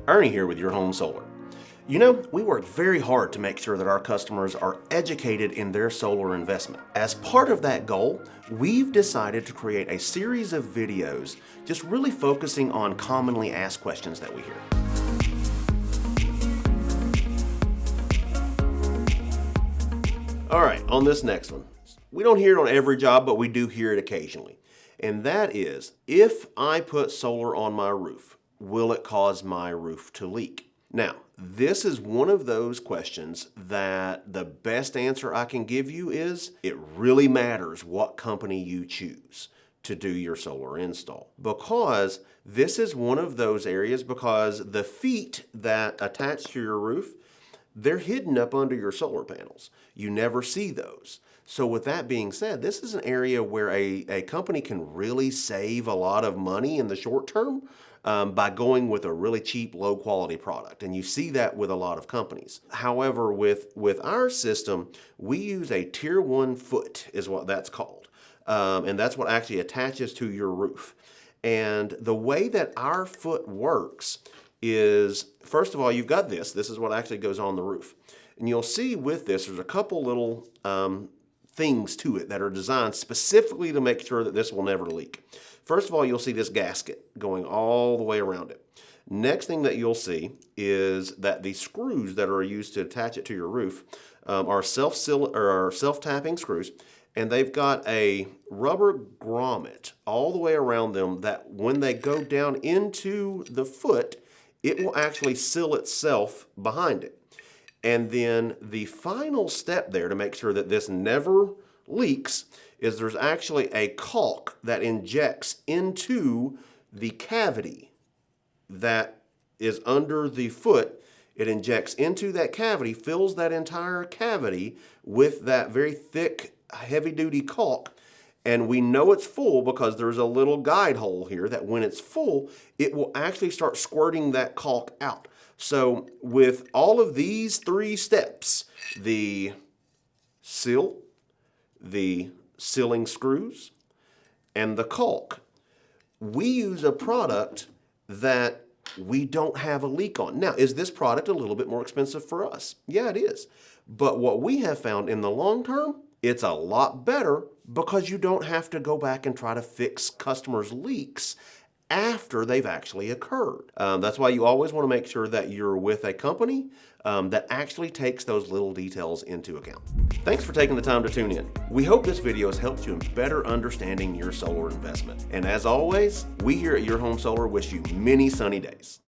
Ernie here with Your Home Solar. You know, we work very hard to make sure that our customers are educated in their solar investment. As part of that goal, we've decided to create a series of videos just really focusing on commonly asked questions that we hear. All right, on this next one, we don't hear it on every job, but we do hear it occasionally. And that is, if I put solar on my roof, will it cause my roof to leak? Now, this is one of those questions that the best answer I can give you is it really matters what company you choose to do your solar install, because this is one of those areas because the feet that attach to your roof, they're hidden up under your solar panels. You never see those. So with that being said, this is an area where a company can really save a lot of money in the short term by going with a really cheap, low quality product. And you see that with a lot of companies. However, with our system, we use a tier 1 foot is what that's called. And that's what actually attaches to your roof. And the way that our foot works is, first of all, you've got this is what actually goes on the roof. And you'll see with this, there's a couple little things to it that are designed specifically to make sure that this will never leak. First of all, you'll see this gasket going all the way around it. Next thing that you'll see is that the screws that are used to attach it to your roof are self-tapping screws, and they've got a rubber grommet all the way around them that when they go down into the foot, it will actually seal itself behind it. And then the final step there to make sure that this never leaks is there's actually a caulk that injects into the cavity that is under the foot. It injects into that cavity, fills that entire cavity with that very thick, heavy-duty caulk. And we know it's full because there's a little guide hole here that when it's full, it will actually start squirting that caulk out. So with all of these 3 steps, the seal, the sealing screws, and the caulk, we use a product that we don't have a leak on. Now, is this product a little bit more expensive for us? Yeah, it is. But what we have found in the long term, it's a lot better because you don't have to go back and try to fix customers' leaks after they've actually occurred. That's why you always want to make sure that you're with a company that actually takes those little details into account. Thanks for taking the time to tune in. We hope this video has helped you in better understanding your solar investment. And as always, we here at Your Home Solar wish you many sunny days.